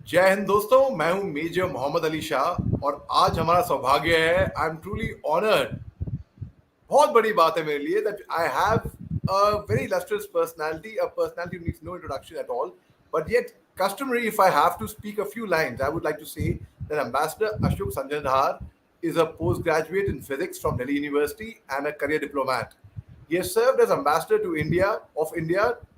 जय हिंद दोस्तों, मैं हूं मेजर मोहम्मद अली शाह और आज हमारा सौभाग्य है। आई एम ट्रूली ऑनर्ड, बहुत बड़ी बात है मेरे लिए that I have a very illustrious personality, a personality who needs no introduction at all. But yet, customary, if I have to speak a few lines, I would like to say that Ambassador Ashok Sajjanhar is a postgraduate in physics from Delhi University and a career diplomat. He has served as ambassador to India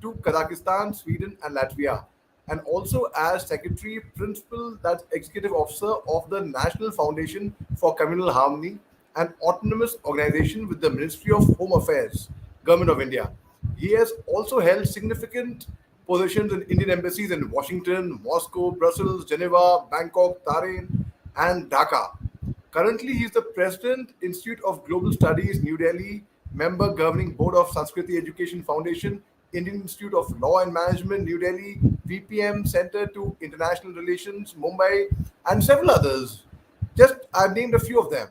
to Kazakhstan, Sweden, and Latvia, and also as secretary principal, that's executive officer of the National Foundation for Communal Harmony, an autonomous organization with the Ministry of Home Affairs, Government of India. He has also held significant positions in Indian embassies in Washington, Moscow, Brussels, Geneva, Bangkok, Tehran, and Dhaka. Currently, he is the President, Institute of Global Studies, New Delhi, member governing board of Sanskriti Education Foundation, Indian Institute of Law and Management, New Delhi, VPM Center to International Relations, Mumbai, and several others. Just I've named a few of them.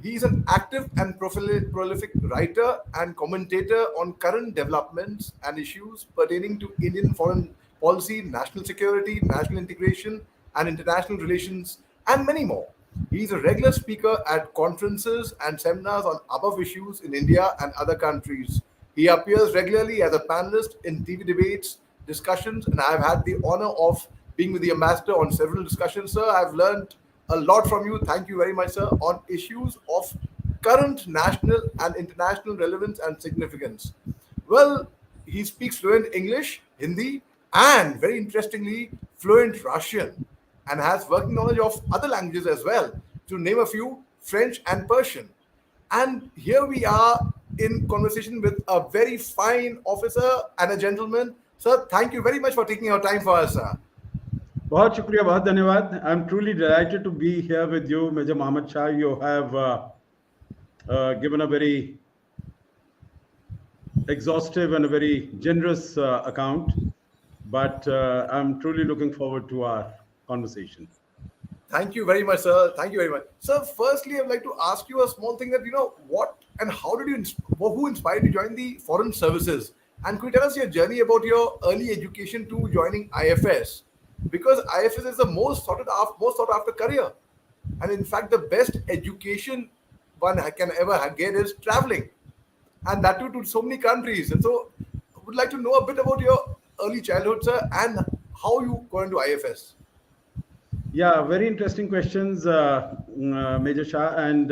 He is an active and prolific writer and commentator on current developments and issues pertaining to Indian foreign policy, national security, national integration, and international relations, and many more. He is a regular speaker at conferences and seminars on above issues in India and other countries. He appears regularly as a panelist in TV debates, discussions, and I have had the honor of being with the ambassador on several discussions, sir. I've learned a lot from you. Thank you very much, sir, on issues of current national and international relevance and significance. Well, he speaks fluent English, Hindi, and very interestingly, fluent Russian, and has working knowledge of other languages as well, to name a few, French and Persian. And here we are in conversation with a very fine officer and a gentleman. Sir, thank you very much for taking your time for us, sir. बहुत शुक्रिया, बहुत धन्यवाद. I'm truly delighted to be here with you, Major Mohammed Shah. You have given a very exhaustive and a very generous account, but I'm truly looking forward to our conversation. Thank you very much, sir. Thank you very much. Sir, firstly, I'd like to ask you a small thing that, what and how did you, who inspired you to join the foreign services? And could you tell us your journey about your early education to joining IFS? Because IFS is the most sought after career. And in fact, the best education one can ever get is traveling. And that too to so many countries. And so I would like to know a bit about your early childhood, sir, and how you got into IFS. Yeah, very interesting questions, Major Shah. And,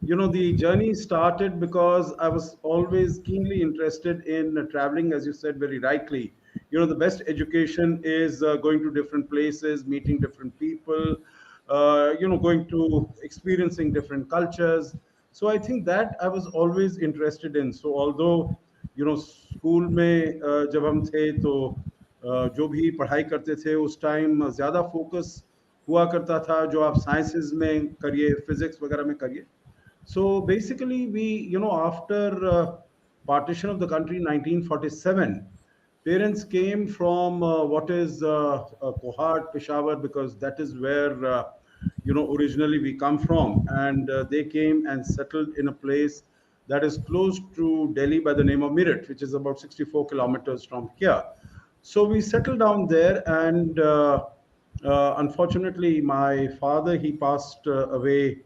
the journey started because I was always keenly interested in traveling, as you said very rightly. The best education is going to different places, meeting different people, going to experiencing different cultures. So I think that I was always interested in. So although, school में जब हम थे तो जो भी पढ़ाई करते थे उस टाइम ज़्यादा फोकस हुआ करता था जो आप साइंसेस में करिए, फिजिक्स वगैरह में करिए. So basically, after partition of the country in 1947, parents came from what is Kohad, Peshawar, because that is where, originally we come from. And they came and settled in a place that is close to Delhi by the name of Meerut, which is about 64 kilometers from here. So we settled down there, and unfortunately, my father, he passed away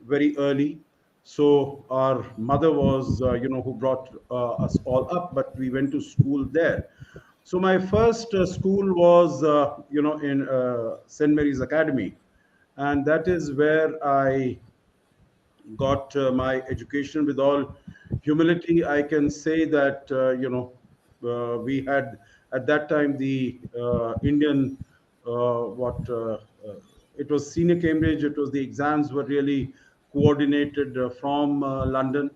very early. So our mother was, who brought us all up, but we went to school there. So my first school was, in St. Mary's Academy. And that is where I got my education. With all humility, I can say that, we had at that time the Indian, it was senior Cambridge, it was the exams were really coordinated from London.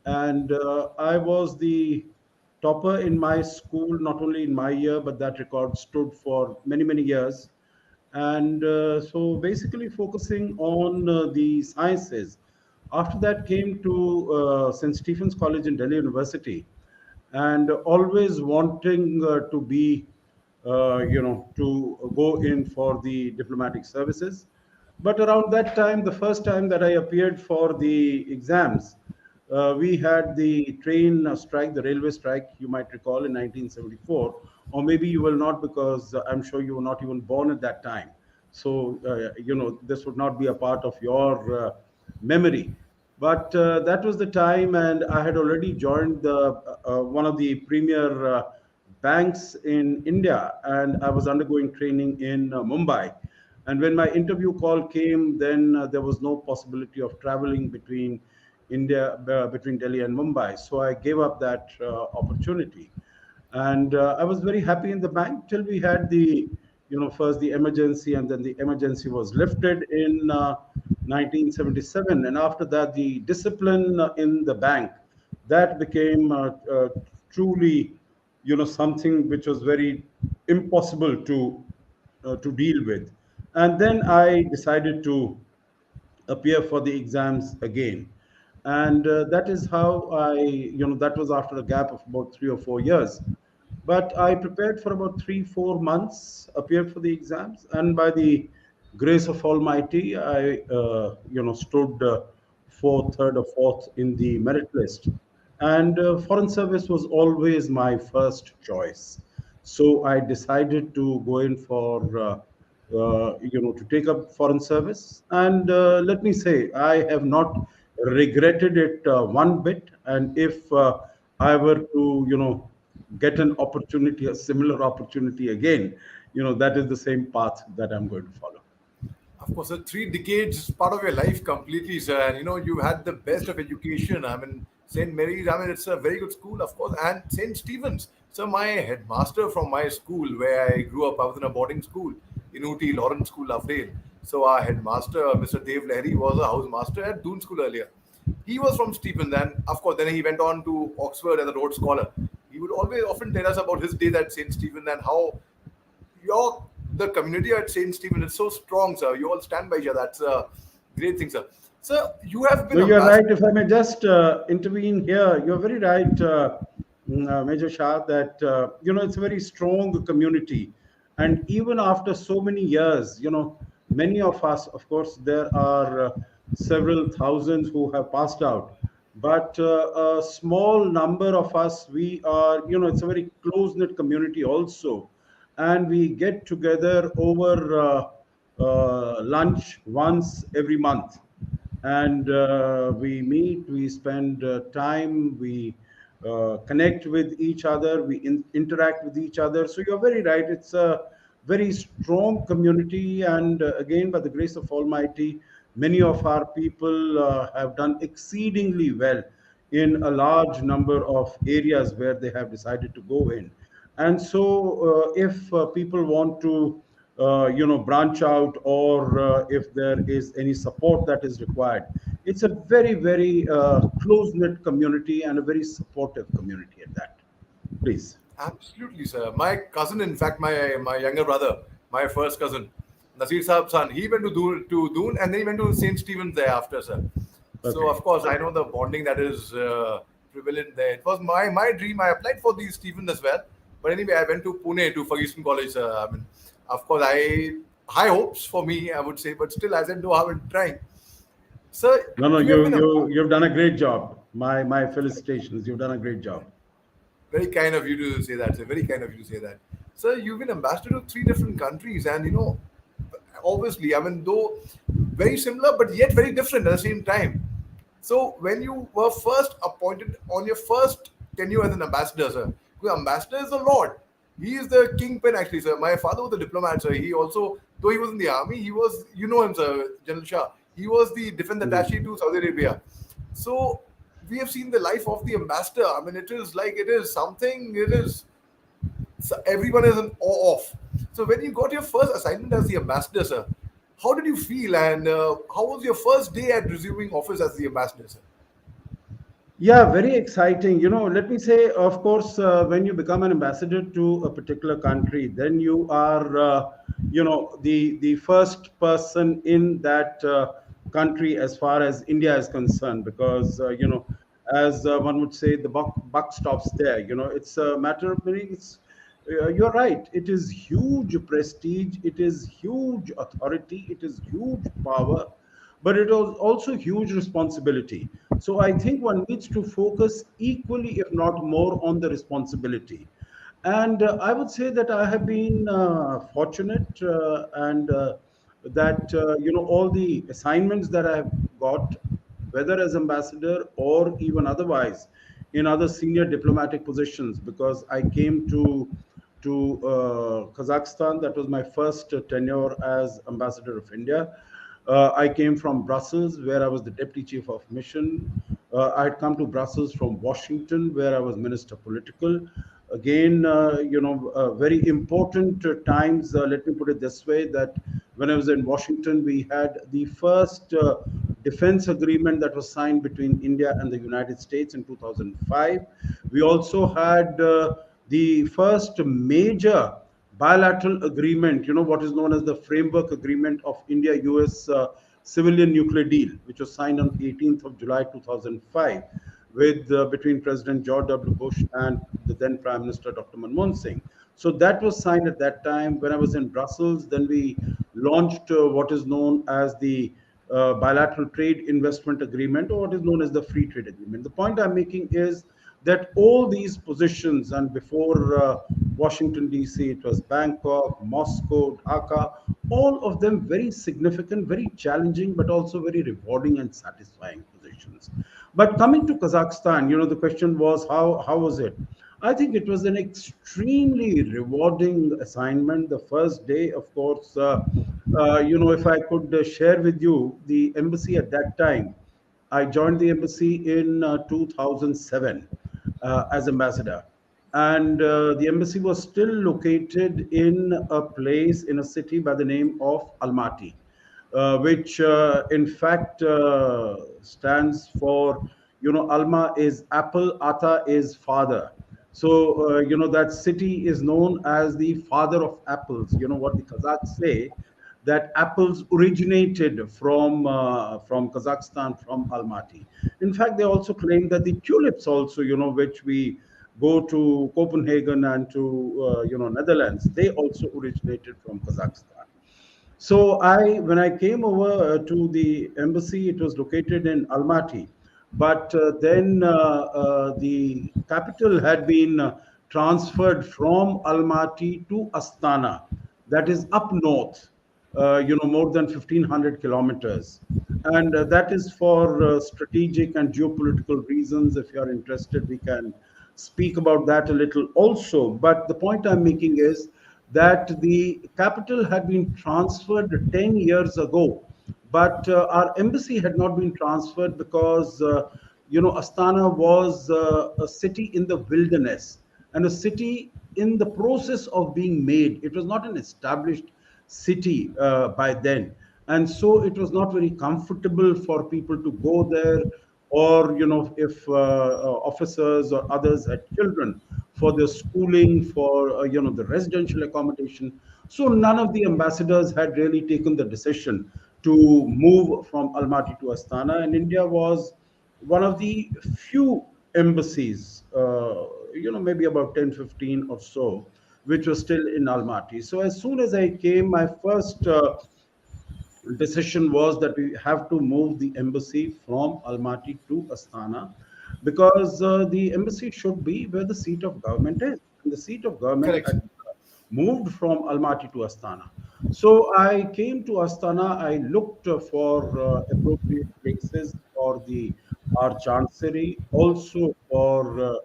And I was the topper in my school, not only in my year, but that record stood for many, many years. And so basically focusing on the sciences. After that came to St. Stephen's College in Delhi University, and always wanting to be, to go in for the diplomatic services. But around that time, the first time that I appeared for the exams, we had the train strike, the railway strike, you might recall, in 1974, or maybe you will not, because I'm sure you were not even born at that time. So, this would not be a part of your memory. But that was the time, and I had already joined one of the premier banks in India, and I was undergoing training in Mumbai. And when my interview call came, then there was no possibility of traveling between Delhi and Mumbai. So I gave up that opportunity, and I was very happy in the bank till we had first the emergency, and then the emergency was lifted in 1977, and after that the discipline in the bank, that became truly, something which was very impossible to deal with. And then I decided to appear for the exams again. And that is how that was after a gap of about 3 or 4 years. But I prepared for about 3, 4 months, appeared for the exams, and by the grace of Almighty, I, stood fourth, third, or fourth in the merit list. And foreign service was always my first choice. So I decided to go in for to take up foreign service. And let me say, I have not regretted it one bit. And if I were to, get an opportunity, a similar opportunity again, that is the same path that I'm going to follow. Of course, 3 decades is part of your life completely, sir. And you had the best of education. I mean, St. Mary's, I mean, it's a very good school, of course. And St. Stephen's. So, my headmaster from my school, where I grew up, I was in a boarding school in Ooty, Lawrence School, Lovedale. So, our headmaster, Mr. Dev Lahiri, was a housemaster at Doon School earlier. He was from Stephen's, and of course, then he went on to Oxford as a Rhodes Scholar. He would always often tell us about his days at St. Stephen's and how your the community at Saint Stephen is so strong, sir. You all stand by each other. That's a great thing, sir. Sir, you have No, been you're ambassador. right. If I may just intervene here, you're very right, Major Shah, that it's a very strong community, and even after so many years, many of us, of course, there are several thousands who have passed out, but a small number of us, we are, it's a very close knit community also, and we get together over lunch once every month, and we meet, we spend time, we connect with each other, we interact with each other. So you're very right, it's a very strong community, and again, by the grace of Almighty, many of our people have done exceedingly well in a large number of areas where they have decided to go in. And so if people want to branch out, or if there is any support that is required, it's a very, very close knit community, and a very supportive community at that. Please. Absolutely, sir. My cousin, in fact, my younger brother, my first cousin, Nasir Saab's son, he went to Doon, and then he went to St. Stephen's thereafter, sir. So, Okay. of course, I know the bonding that is prevalent there. It was my dream. I applied for the Stephen as well. But anyway, I went to Pune to Ferguson College, sir. I mean, of course, I high hopes for me, I would say, but still, as I know how I'm trying. Sir, No, no, you have you been a you've done a great job. My felicitations. You've done a great job. very kind of you to say that, sir. Very kind of you to say that. Sir, you've been ambassador to 3 different countries, and obviously, I mean, though very similar but yet very different at the same time. So, when you were first appointed on your first tenure as an ambassador, sir, because ambassador is the Lord. He is the kingpin, actually, sir. My father was a diplomat, sir. He also, though he was in the army, he was, you know him, sir, General Shah. He was the defense Mhm. attaché to Saudi Arabia. So, we have seen the life of the ambassador. I mean, it is something, it is so everyone is in awe of. So when you got your first assignment as the ambassador, sir, how did you feel, and how was your first day at resuming office as the ambassador, sir? Yeah, very exciting. Let me say, of course, when you become an ambassador to a particular country, then you are, the first person in that country as far as India is concerned, because as one would say, the buck stops there. It's a matter of meaning. You're right. It is huge prestige. It is huge authority. It is huge power. but it was also huge responsibility. So I think one needs to focus equally, if not more, on the responsibility. And I would say that I have been fortunate, and that all the assignments that I have got, whether as ambassador or even otherwise in other senior diplomatic positions, because I came to Kazakhstan. That was my first tenure as ambassador of India. I came from Brussels, where I was the deputy chief of mission. I had come to Brussels from Washington, where I was minister political. Again, very important times. Let me put it this way: that when I was in Washington, we had the first defense agreement that was signed between India and the United States in 2005. We also had the first major bilateral agreement, what is known as the framework agreement of India-US civilian nuclear deal, which was signed on 18th of July 2005 with between President George W. Bush and the then Prime Minister Dr. Manmohan Singh. So that was signed at that time. When I was in Brussels, then we launched what is known as the bilateral trade investment agreement, or what is known as the free trade agreement. The point I'm making is that all these positions, and before Washington, D.C., it was Bangkok, Moscow, Dhaka, all of them very significant, very challenging, but also very rewarding and satisfying positions. But coming to Kazakhstan, the question was, how was it? I think it was an extremely rewarding assignment. The first day, of course, if I could share with you the embassy at that time, I joined the embassy in 2007 as ambassador. And the embassy was still located in a place, in a city by the name of Almaty, which in fact stands for, Alma is apple, Ata is father. So, that city is known as the father of apples. You know what the Kazakhs say, that apples originated from Kazakhstan, from Almaty. In fact, they also claim that the tulips also, which we go to Copenhagen and to Netherlands, they also originated from Kazakhstan. So when I came over to the embassy, it was located in Almaty, but then the capital had been transferred from Almaty to Astana, that is up north, more than 1,500 kilometers. And that is for strategic and geopolitical reasons. If you are interested, we can speak about that a little also. But the point I'm making is that the capital had been transferred 10 years ago, but our embassy had not been transferred because, Astana was a city in the wilderness and a city in the process of being made. It was not an established city by then. And so it was not very comfortable for people to go there, or, if officers or others had children for their schooling, for, the residential accommodation. So none of the ambassadors had really taken the decision to move from Almaty to Astana. And India was one of the few embassies, maybe about 10, 15 or so, which was still in Almaty. So as soon as I came, my first decision was that we have to move the embassy from Almaty to Astana, because the embassy should be where the seat of government is. And the seat of government Correct. had moved from Almaty to Astana. So I came to Astana. I looked for appropriate places for the our chancery, also for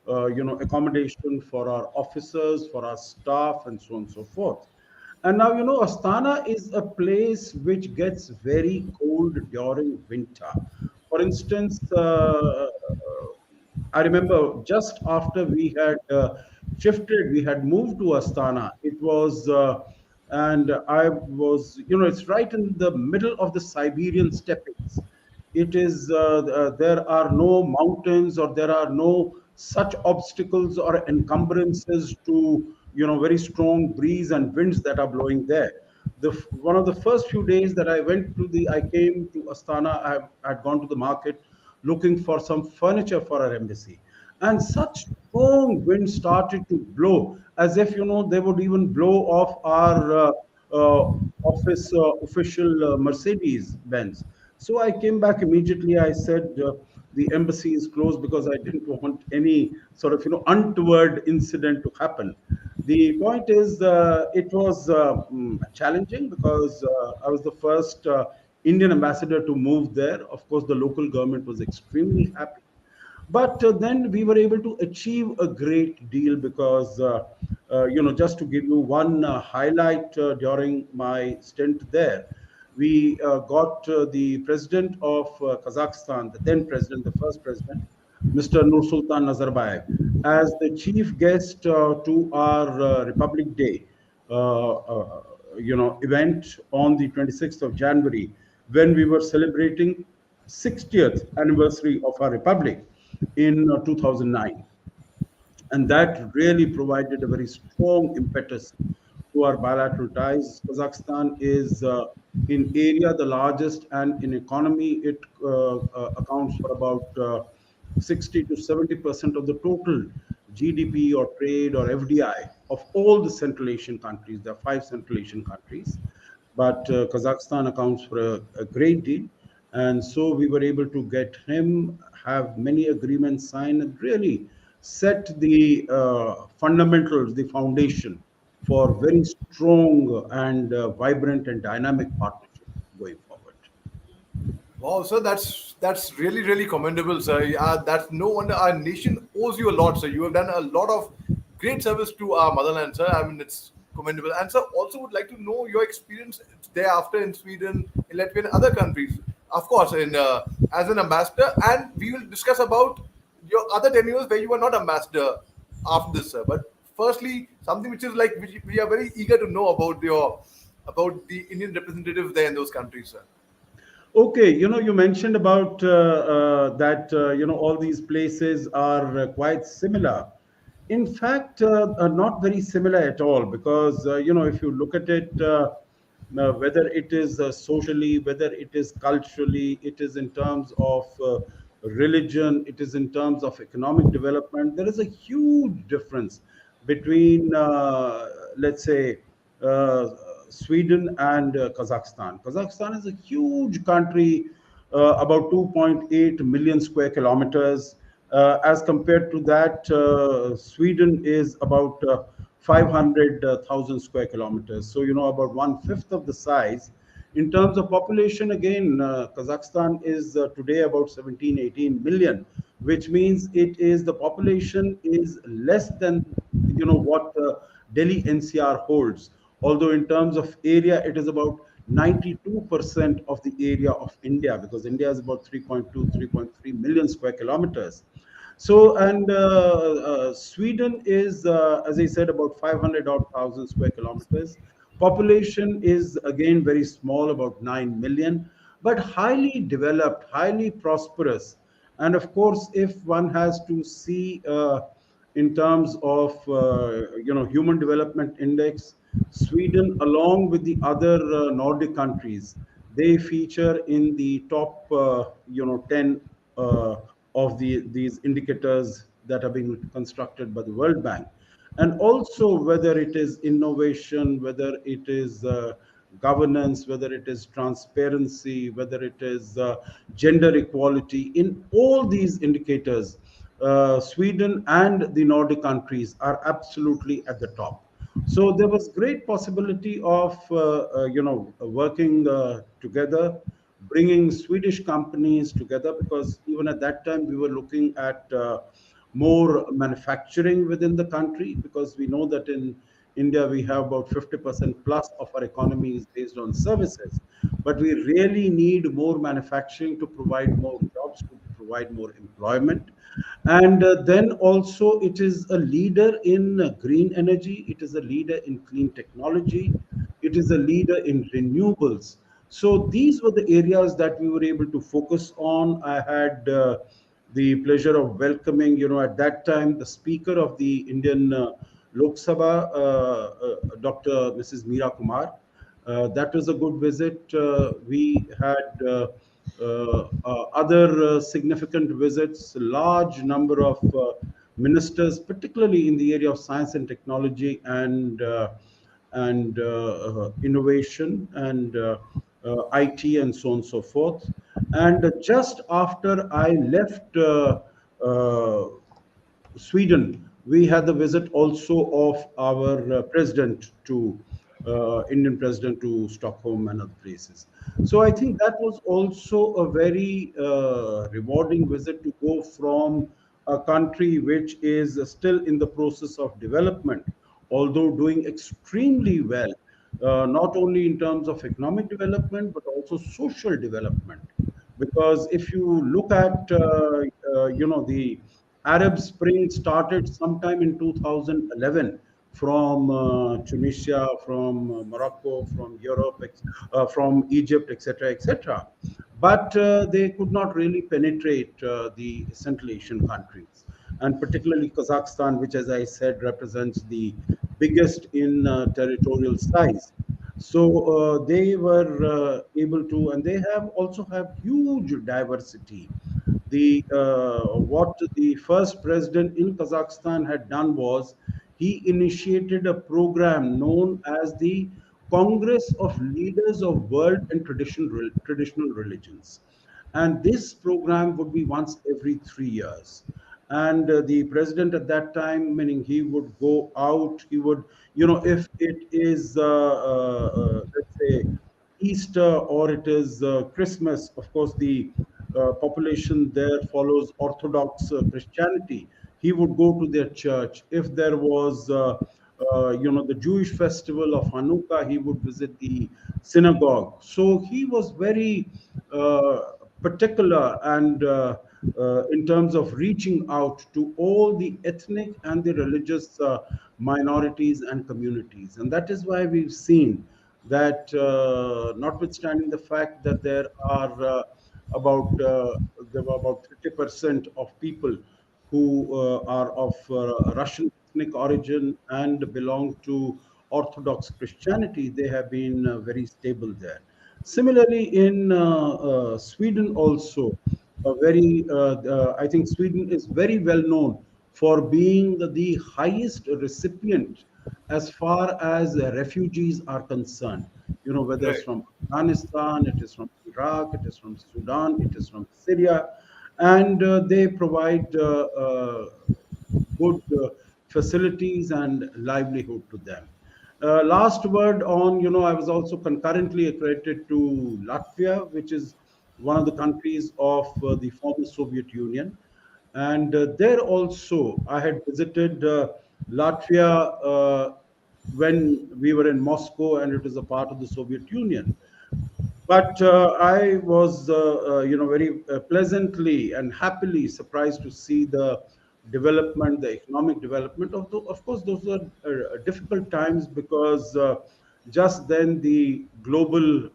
accommodation for our officers, for our staff, and so on and so forth. And now, Astana is a place which gets very cold during winter. For instance, I remember just after we had shifted, we had moved to Astana. And I was, it's right in the middle of the Siberian steppes. It is, there are no mountains, or there are no such obstacles or encumbrances to, very strong breeze and winds that are blowing there. One of the first few days that I came to Astana, I had gone to the market looking for some furniture for our embassy. And such strong wind started to blow, as if, they would even blow off our office official Mercedes Benz. So I came back immediately. I said the embassy is closed because I didn't want any sort of untoward incident to happen. The point is, it was challenging because I was the first Indian ambassador to move there. Of course, the local government was extremely happy, but then we were able to achieve a great deal because, just to give you one highlight during my stint there, we got the president of Kazakhstan, the then president, the first president, Mr. Nursultan Nazarbayev, as the chief guest to our Republic Day event on the 26th of January, when we were celebrating 60th anniversary of our republic in 2009. And that really provided a very strong impetus to our bilateral ties. Kazakhstan is in area the largest, and in economy it accounts for about 60 to 70% of the total GDP or trade or FDI of all the Central Asian countries. There are five Central Asian countries, but Kazakhstan accounts for a great deal. And so we were able to get him, have many agreements signed, and really set the fundamentals, the foundation for very strong and vibrant and dynamic partnership going forward. Wow, sir, that's really really commendable, sir. That's no wonder our nation owes you a lot, sir. You have done a lot of great service to our motherland, sir. I mean, it's commendable. And sir, also would like to know your experience thereafter in Sweden, in Latvia, and other countries. Of course, in as an ambassador, and we will discuss about your other tenures where you were not ambassador after this, sir. But firstly, something which is like which we are very eager to know about about the Indian representatives there in those countries, sir. Okay, you mentioned about that, all these places are quite similar. In fact, not very similar at all, because, if you look at it, whether it is socially, whether it is culturally, it is in terms of religion, it is in terms of economic development, there is a huge difference between, let's say, uh, Sweden and Kazakhstan. Kazakhstan is a huge country, about 2.8 million square kilometers. As compared to that, Sweden is about 500,000 square kilometers. So, about one fifth of the size. In terms of population, again, Kazakhstan is today about 17, 18 million, which means it is the population is less than what Delhi NCR holds. Although in terms of area, it is about 92% of the area of India, because India is about 3.2, 3.3 million square kilometers. So, and Sweden is, as I said, about 500 odd thousand square kilometers. Population is again very small, about 9 million, but highly developed, highly prosperous. And of course, if one has to see in terms of human development index, Sweden, along with the other Nordic countries, they feature in the top 10 uh, of these indicators that are being constructed by the World Bank. And also, whether it is innovation, whether it is governance, whether it is transparency, whether it is gender equality, in all these indicators, Sweden and the Nordic countries are absolutely at the top. So there was great possibility of working together, bringing Swedish companies together, because even at that time we were looking at more manufacturing within the country, because we know that in India we have about 50% plus of our economy is based on services, but we really need more manufacturing to provide more jobs, to provide more employment. And then also, it is a leader in green energy, it is a leader in clean technology, it is a leader in renewables. So these were the areas that we were able to focus on. I had the pleasure of welcoming, at that time, the Speaker of the Indian Lok Sabha, Dr. Mrs. Meera Kumar. That was a good visit. We had other significant visits, large number of ministers, particularly in the area of science and technology and innovation and IT and so on and so forth. And just after I left uh, Sweden, we had the visit also of our president to Indian president to Stockholm and other places. So I think that was also a very rewarding visit to go from a country which is still in the process of development, although doing extremely well, not only in terms of economic development but also social development. Because if you look at the Arab Spring started sometime in 2011 from Tunisia, from Morocco, from Europe, from Egypt, etc., etc. But they could not really penetrate the Central Asian countries, and particularly Kazakhstan, which, as I said, represents the biggest in territorial size. So they were able to, and they have also have huge diversity. The What the first president in Kazakhstan had done was he initiated a program known as the Congress of Leaders of World and Traditional Religions, and this program would be once every 3 years. And the president at that time, meaning he would go out, he would, if it is let's say Easter or it is Christmas, of course, the population there follows Orthodox Christianity. He would go to their church. If there was, the Jewish festival of Hanukkah, he would visit the synagogue. So he was very uh, particular and in terms of reaching out to all the ethnic and the religious minorities and communities. And that is why we've seen that, notwithstanding the fact that about there were about 30% of people who are of Russian ethnic origin and belong to Orthodox Christianity, they have been very stable there. Similarly, in Sweden also, I think Sweden is very well known for being the highest recipient as far as refugees are concerned. Whether it's Right. from Afghanistan, it is from Iraq, it is from Sudan, it is from Syria, and they provide good facilities and livelihood to them. Last word on, I was also concurrently accredited to Latvia, which is one of the countries of the former Soviet Union. And there also, I had visited Latvia when we were in Moscow, and it was a part of the Soviet Union. But I was, very pleasantly and happily surprised to see the development, the economic development. Of course, those were difficult times because just then the global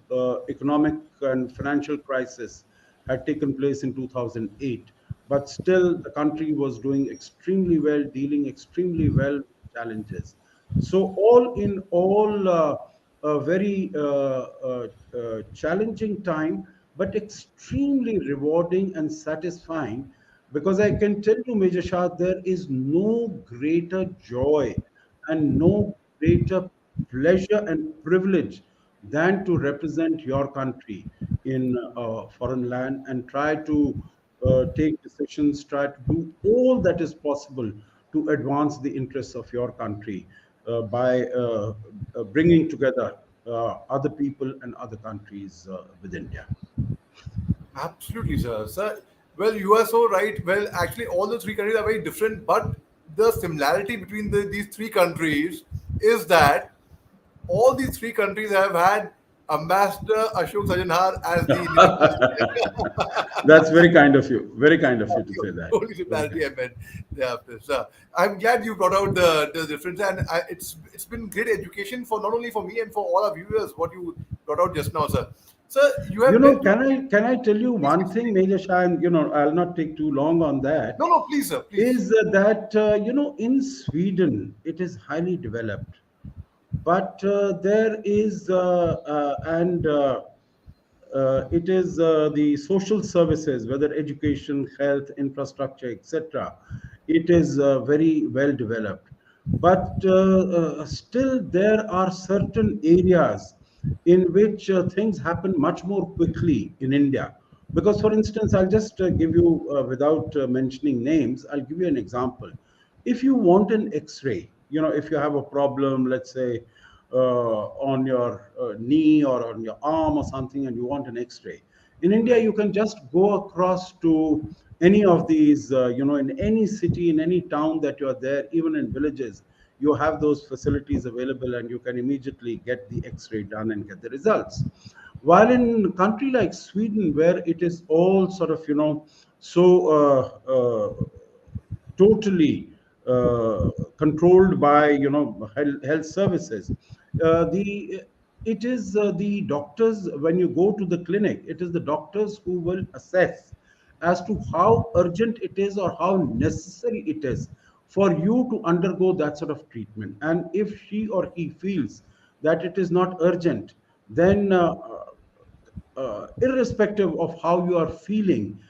economic and financial crisis had taken place in 2008. But still, the country was doing extremely well, dealing extremely well with challenges. So, all in all, a very challenging time, but extremely rewarding and satisfying. Because I can tell you, Major Shah, there is no greater joy and no greater pleasure and privilege than to represent your country in a foreign land and try to take decisions, try to do all that is possible to advance the interests of your country by bringing together other people and other countries with India. Absolutely, sir. Sir, well, you are so right. Well, actually, all the three countries are very different, but the similarity between these three countries is that all these three countries have had Ambassador Ashok Sajjanhar as the Indian ambassador. That's very kind of you. Very kind of you to say that. Only Very kind. similarity I meant. Yeah, sir. I'm glad you brought out the difference, and it's been great education for not only for me and for all our viewers what you brought out just now, sir. Sir, you have mentioned. Can I tell you Please, one please, thing, please. Major Shah, and I'll not take too long on No, that. no, please, sir, please. Is that in Sweden it is highly developed, but there is and it is the social services, whether education, health, infrastructure, etc. It is very well developed, but still there are certain areas in which things happen much more quickly in India. Because, for instance, I'll just give you, without mentioning names, I'll give you an example. If you want an X-ray, if you have a problem, let's say on your knee or on your arm or something, and you want an X-ray, in India, Right. you can just go across to any of these, in any city, in any town that you are there, even in villages, you have those facilities available, and you can immediately get the X-ray done and get the results. While in a country like Sweden, where it is all sort of, so totally controlled by, health services, the it is the doctors, when you go to the clinic, it is the doctors who will assess as to how urgent it is or how necessary it is for you to undergo that sort of treatment. And if she or he feels that it is not urgent, then irrespective of how you are feeling,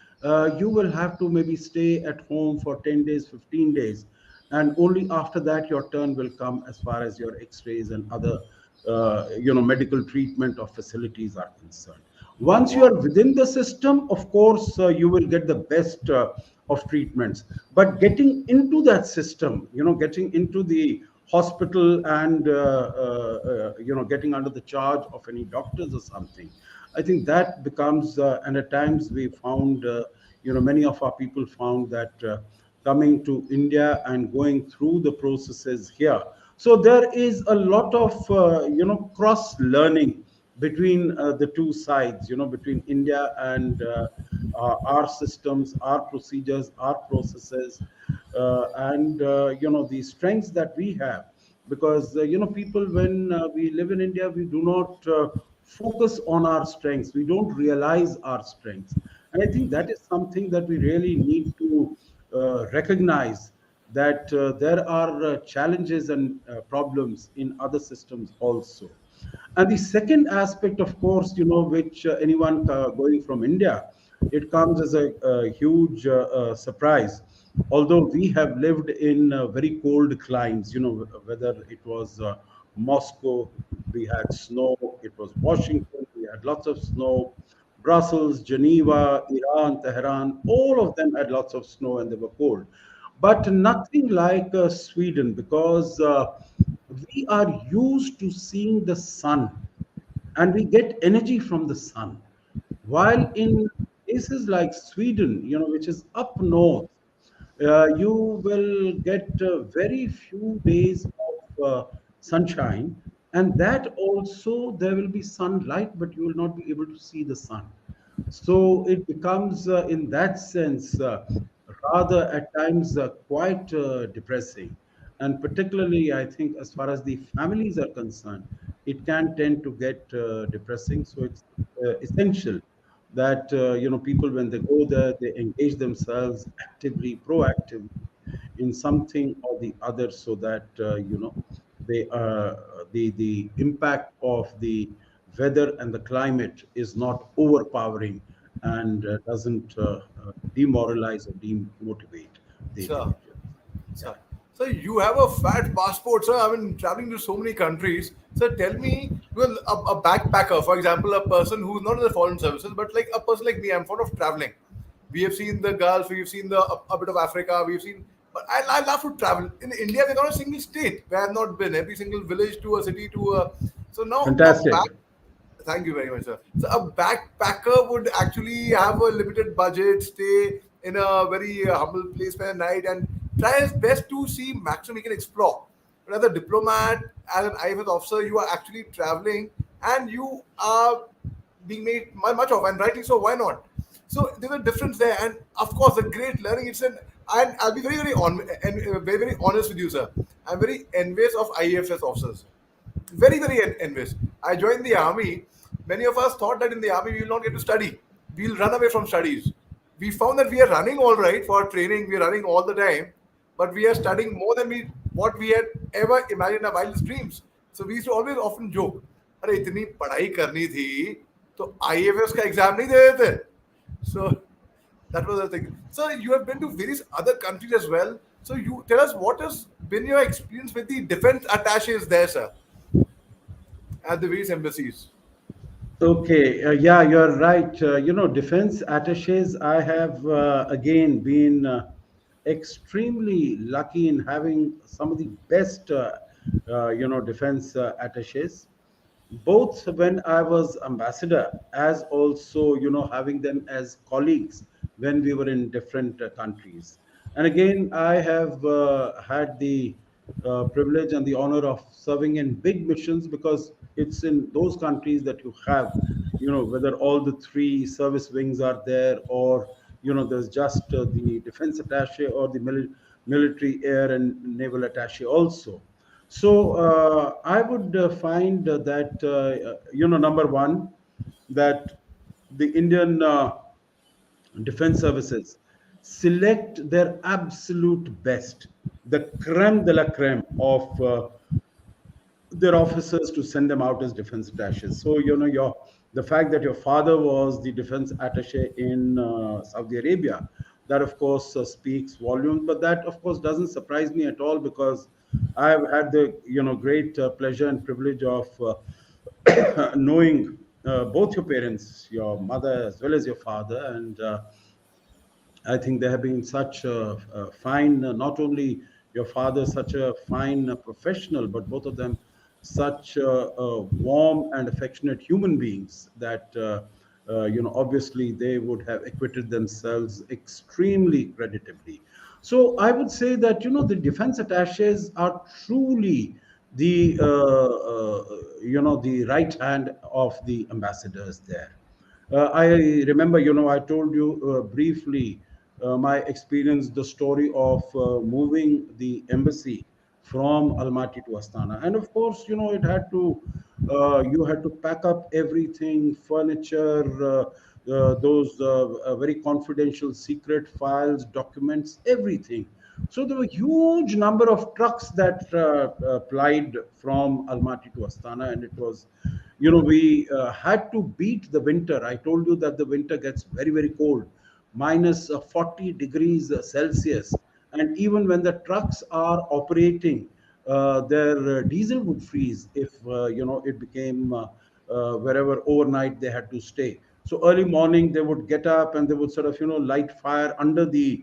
you will have to maybe stay at home for 10 days, 15 days, and only after that your turn will come as far as your x-rays and other medical treatment or facilities are concerned. Once you are Wow. within the system, of course, you will get the best of treatments. But getting into that system, getting into the hospital and getting under the charge of any doctors or something, I think that becomes, and at times we found, many of our people found that coming to India and going through the processes here. So there is a lot of, cross learning between the two sides, between India and our systems, our procedures, our processes, and, the strengths that we have. Because, people, when we live in India, we do not focus on our strengths. We don't realize our strengths. And I think that is something that we really need to recognize, that there are challenges and problems in other systems also. And the second aspect, of course, which anyone going from India, it comes as a huge surprise. Although we have lived in very cold climes, whether it was Moscow, we had snow, it was Washington, we had lots of snow, Brussels, Geneva, Iran, Tehran, all of them had lots of snow and they were cold. But nothing like Sweden, because we are used to seeing the sun and we get energy from the sun. While in places like Sweden, which is up north, you will get very few days of sunshine, and that also there will be sunlight, but you will not be able to see the sun. So it becomes, in that sense, rather at times quite depressing. And particularly, I think, as far as the families are concerned, it can tend to get depressing. So it's essential that, people, when they go there, they engage themselves actively, proactively in something or the other, so that they the impact of the weather and the climate is not overpowering, and doesn't demoralize or demotivate the Sir, individual. Yeah. sir. So you have a fat passport, sir. I mean, traveling to so many countries. So tell me, well, a backpacker, for example, a person who's not in the foreign services, but like a person like me, I'm fond of traveling. We have seen the Gulf, we've seen a bit of Africa, we've seen. But I love to travel. In India, we're not a single state where I've not been. Every single village to a city to a. So now a back. Fantastic. Thank you very much, sir. So a backpacker would actually have a limited budget, stay in a very humble place for a night, and try his best to see maximum he can explore. But as a diplomat, as an IFS officer, you are actually traveling, and you are being made much of, and rightly so. Why not? So there's a difference there, and of course, the great learning. It's an and I'll be very very honest with you, sir. I'm very envious of IFS officers, very envious. I joined the army. Many of us thought that in the army we will not get to study. We'll run away from studies. We found that we are running all right for our training. We're running all the time, but we are studying more than we what we had ever imagined in our wildest dreams. So we used to always often joke, अरे इतनी पढ़ाई करनी थी तो IAFS का exam नहीं दे देते. So that was the thing. So you have been to various other countries as well. So you tell us what has been your experience with the defense attaches there, sir, at the various embassies. Okay, yeah, you're right. Defense attaches, I have again been extremely lucky in having some of the best, defense attaches, both when I was ambassador, as also, having them as colleagues when we were in different countries. And again, I have had the privilege and the honor of serving in big missions, because it's in those countries that you have, whether all the three service wings are there, or there's just the defense attache, or the military air and naval attache also. So I would find that number one, that the Indian defense services select their absolute best, the creme de la creme of their officers, to send them out as defense attaches. So your the fact that your father was the defense attache in Saudi Arabia, that of course speaks volumes. But that of course doesn't surprise me at all, because I have had the great pleasure and privilege of knowing both your parents, your mother as well as your father, and I think they have been such a fine, not only your father, such a fine professional, but both of them such warm and affectionate human beings, that, obviously they would have acquitted themselves extremely creditably. So I would say that, the defense attaches are truly the right hand of the ambassadors there. I remember, I told you briefly my experience, the story of moving the embassy from Almaty to Astana. And of course, you had to pack up everything, furniture, those very confidential secret files, documents, everything. So there were huge number of trucks that plied from Almaty to Astana, and it was, we had to beat the winter. I told you that the winter gets very, very cold, minus 40 degrees Celsius. And even when the trucks are operating, their diesel would freeze if, it became wherever overnight they had to stay. So early morning, they would get up and they would sort of, light fire under the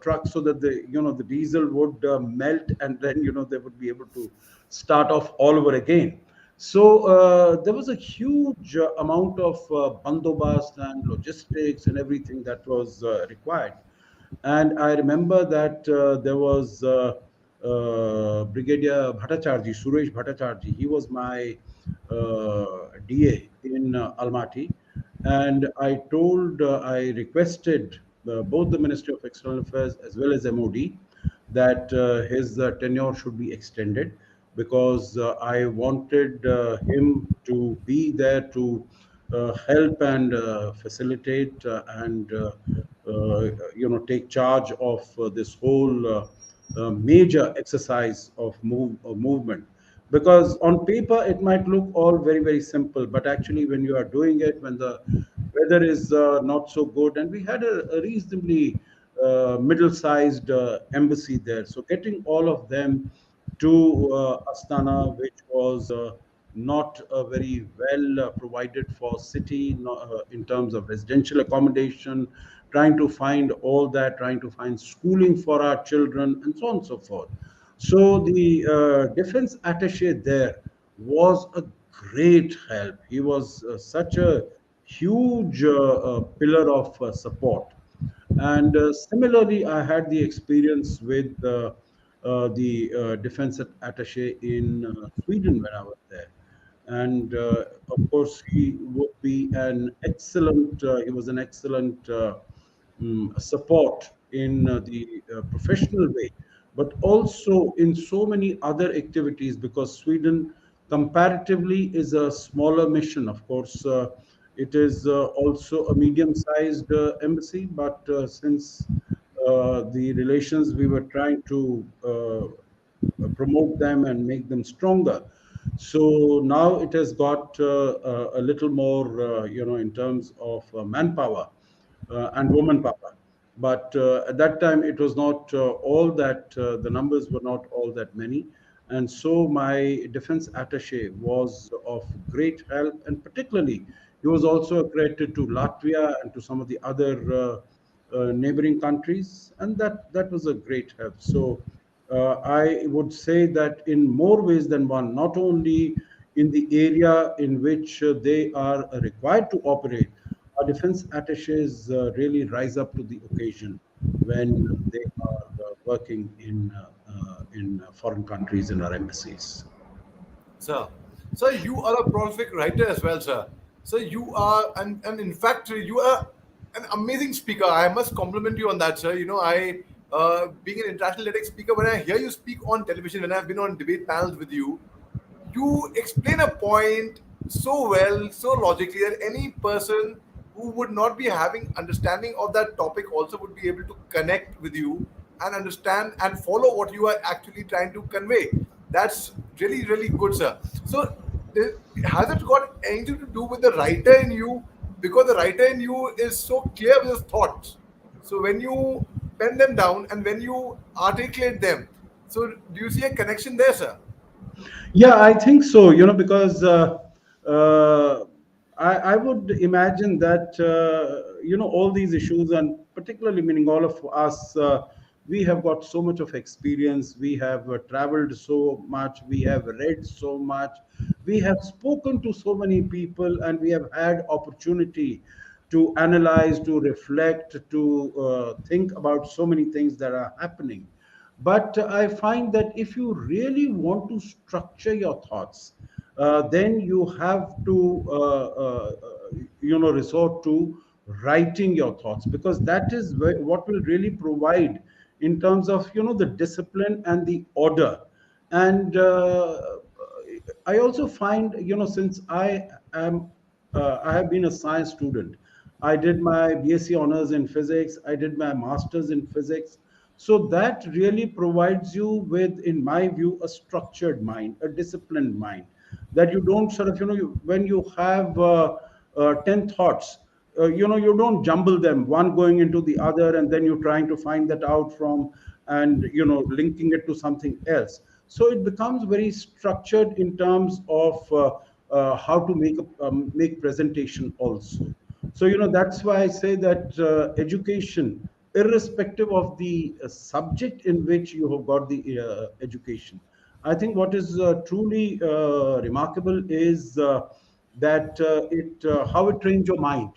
truck, so that the diesel would melt, and then, they would be able to start off all over again. So there was a huge amount of bandobast and logistics and everything that was required. And I remember that there was Brigadier Bhattacharji, Suresh Bhattacharji. He was my DA in Almaty. And I requested both the Ministry of External Affairs as well as MOD that his tenure should be extended, because I wanted him to be there to help and facilitate and take charge of this whole major exercise of movement. Because on paper it might look all very, very simple, but actually when you are doing it, when the weather is not so good, and we had a reasonably middle-sized embassy there, so getting all of them to Astana, which was not very well provided for city, in terms of residential accommodation, trying to find all that, trying to find schooling for our children, and so on and so forth. So the defense attaché there was a great help. He was such a huge pillar of support. And similarly, I had the experience with the defense attaché in Sweden when I was there. And of course, he was an excellent support in the professional way, but also in so many other activities, because Sweden comparatively is a smaller mission. Of course, it is also a medium sized embassy, but since the relations, we were trying to promote them and make them stronger. So now it has got a little more, in terms of manpower and woman power. But at that time, it was not all that, the numbers were not all that many. And so my defense attaché was of great help, and particularly he was also accredited to Latvia and to some of the other neighboring countries, and that was a great help. So I would say that in more ways than one, not only in the area in which they are required to operate, our defense attaches really rise up to the occasion when they are working in foreign countries in our embassies. Sir. Sir, you are a prolific writer as well, sir. Sir, you are, and in fact, you are an amazing speaker. I must compliment you on that, sir. Being an international TEDx speaker, when I hear you speak on television, when I've been on debate panels with you explain a point so well, so logically that any person who would not be having understanding of that topic also would be able to connect with you and understand and follow what you are actually trying to convey. That's really, really good, sir. So, has it got anything to do with the writer in you? Because the writer in you is so clear with his thoughts. So, when you pen them down and when you articulate them, so do you see a connection there, sir? Yeah, I think so. Because uh, I would imagine that all these issues, and particularly meaning all of us, we have got so much of experience. We have traveled so much. We have read so much. We have spoken to so many people, and we have had opportunity to analyze, to reflect, to think about so many things that are happening. But I find that if you really want to structure your thoughts, then you have to, resort to writing your thoughts, because that is what will really provide in terms of, the discipline and the order. And I also find, since I have been a science student. I did my BSc honors in physics. I did my masters in physics. So that really provides you with, in my view, a structured mind, a disciplined mind, that you don't sort of, when you have 10 thoughts, you don't jumble them, one going into the other, and then you're trying to find that out from, and, linking it to something else. So it becomes very structured in terms of how to make presentation also. So, that's why I say that education, irrespective of the subject in which you have got the education, I think what is truly remarkable is that it how it trains your mind.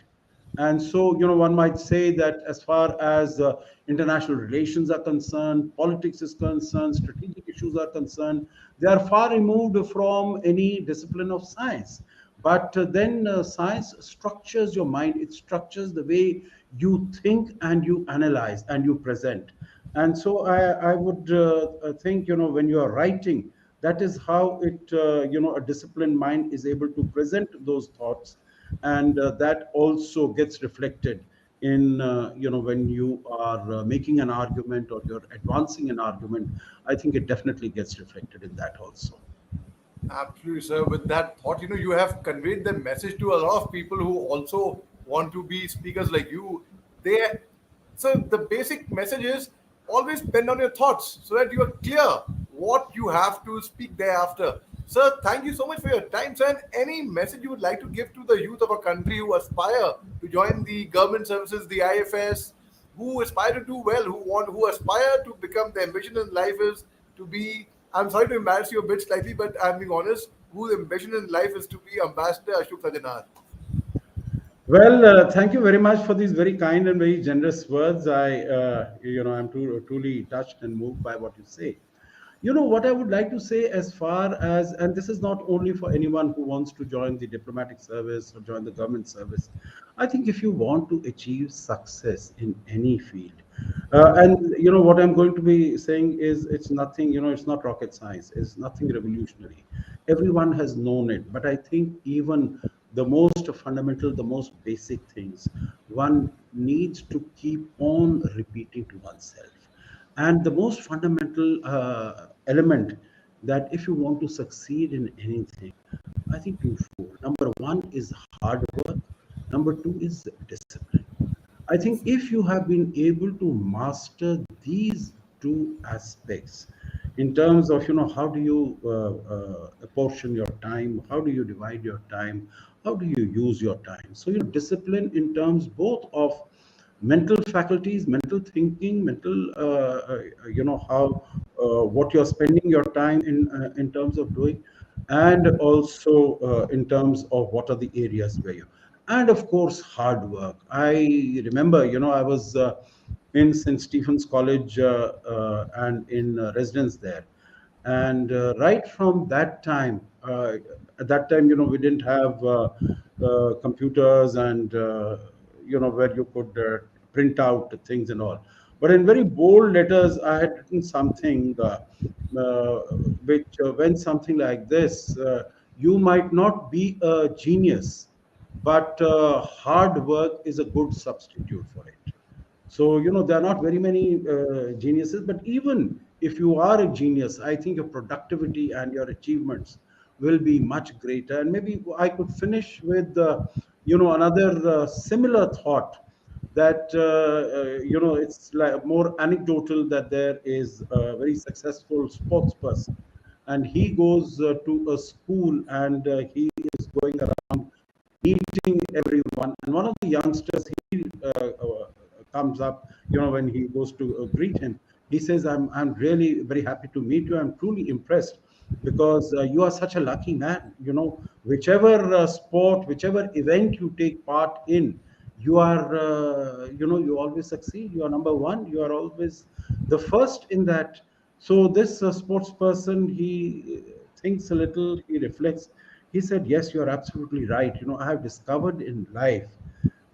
And so, one might say that as far as international relations are concerned, politics is concerned, strategic issues are concerned, they are far removed from any discipline of science. But then science structures your mind, it structures the way you think and you analyze and you present. And so I would think, when you are writing, that is how a disciplined mind is able to present those thoughts. And that also gets reflected in, when you are making an argument or you're advancing an argument. I think it definitely gets reflected in that also. Absolutely, sir. With that thought, you have conveyed the message to a lot of people who also want to be speakers like you. They, so the basic message is always pen down your thoughts so that you are clear what you have to speak thereafter. Sir, thank you so much for your time, sir. And any message you would like to give to the youth of our country who aspire to join the government services, the IFS, who aspire to do well, who aspire to become their ambition in life is to be. I'm sorry to embarrass you a bit slightly, but I'm being honest. Whose ambition in life is to be Ambassador Ashok Sajjanhar. Well, thank you very much for these very kind and very generous words. I'm truly touched and moved by what you say. What I would like to say, as far as, and this is not only for anyone who wants to join the diplomatic service or join the government service. I think if you want to achieve success in any field, and what I'm going to be saying is, it's nothing, it's not rocket science, it's nothing revolutionary. Everyone has known it, but I think even the most fundamental, the most basic things, one needs to keep on repeating to oneself. And the most fundamental element, that if you want to succeed in anything, I think twofold. Number one is hard work. Number two is discipline. I think if you have been able to master these two aspects in terms of, how do you apportion your time, how do you divide your time, how do you use your time. So, discipline in terms both of mental faculties, mental thinking, mental, how what you're spending your time in terms of doing, and also in terms of what are the areas where you, and of course hard work. I remember, I was in St. Stephen's College and in residence there. And right from that time, at that time, we didn't have computers and, where you could print out things and all. But in very bold letters, I had written something uh, which went something like this: You might not be a genius, but hard work is a good substitute for it. So, there are not very many geniuses, but even if you are a genius, I think your productivity and your achievements will be much greater. And maybe I could finish with, another similar thought that, it's like more anecdotal, that there is a very successful sports person, and he goes to a school, and he is going around meeting everyone. And one of the youngsters, he comes up, when he goes to greet him. He says, I'm really very happy to meet you. I'm truly impressed because you are such a lucky man. Whichever sport, whichever event you take part in, you are, you always succeed. You are number one. You are always the first in that. So this sports person, he thinks a little, he reflects. He said, yes, you're absolutely right. I have discovered in life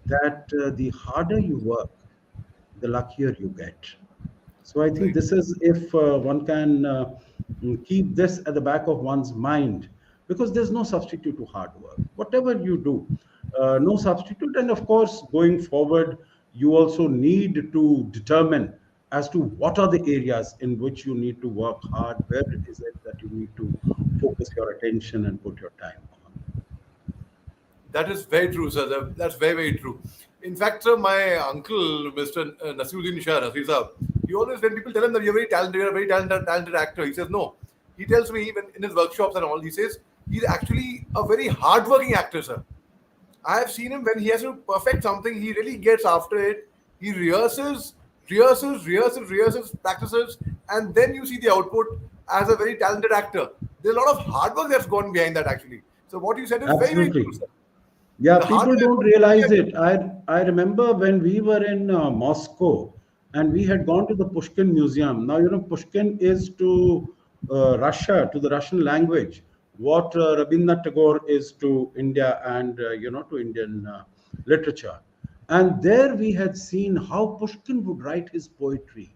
that the harder you work, the luckier you get. So I think Right. this is, if one can keep this at the back of one's mind, because there's no substitute to hard work. Whatever you do, no substitute. And of course, going forward, you also need to determine as to what are the areas in which you need to work hard. Where is it that you need to focus your attention and put your time on? That is very true, sir. That's very, very true. In fact, sir, my uncle, Mr. Nasiruddin Shah, Nasir Saab, he always, when people tell him that you're very talented, you're a very talented actor, he says, no. He tells me, even in his workshops and all, he says, he's actually a very hardworking actor, sir. I have seen him when he has to perfect something, he really gets after it. He rehearses, practices, and then you see the output as a very talented actor. There's a lot of hard work that's gone behind that, actually. So, what you said is very, very true, Absolutely. sir. Yeah, The harder people don't effort you put realize in, it. I remember when we were in Moscow, and we had gone to the Pushkin Museum. Now, Pushkin is to Russia, to the Russian language, what Rabindranath Tagore is to India and, to Indian literature. And there we had seen how Pushkin would write his poetry.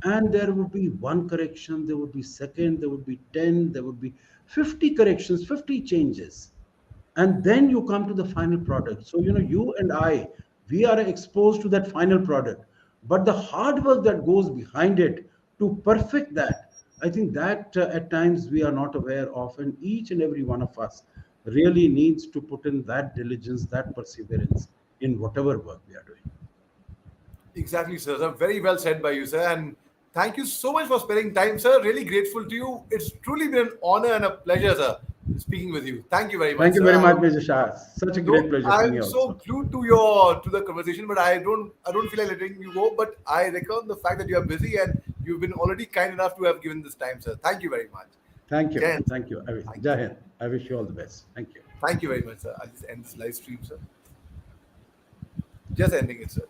And there would be one correction, there would be second, there would be 10, there would be 50 corrections, 50 changes, and then you come to the final product. So, you and I, we are exposed to that final product, but the hard work that goes behind it to perfect that, I think that at times we are not aware of, and each and every one of us really needs to put in that diligence, that perseverance in whatever work we are doing. exactly, sir. Sir, very well said by you, sir. And thank you so much for spending time, sir. Really grateful to you. It's truly been an honor and a pleasure, sir, speaking with you. Thank you very much, Thank you sir. very I much, hope, Major Shah. Such a great though pleasure for me I'm so also. glued to the conversation, but I don't feel like letting you go. But I reckon the fact that you are busy and you've been already kind enough to have given this time, sir. Thank you very much. Thank you. Jen, Thank you. thank Jai you. Hind. I wish you all the best. Thank you. Thank you very much, sir. I'll just end this live stream, sir. Just ending it, sir.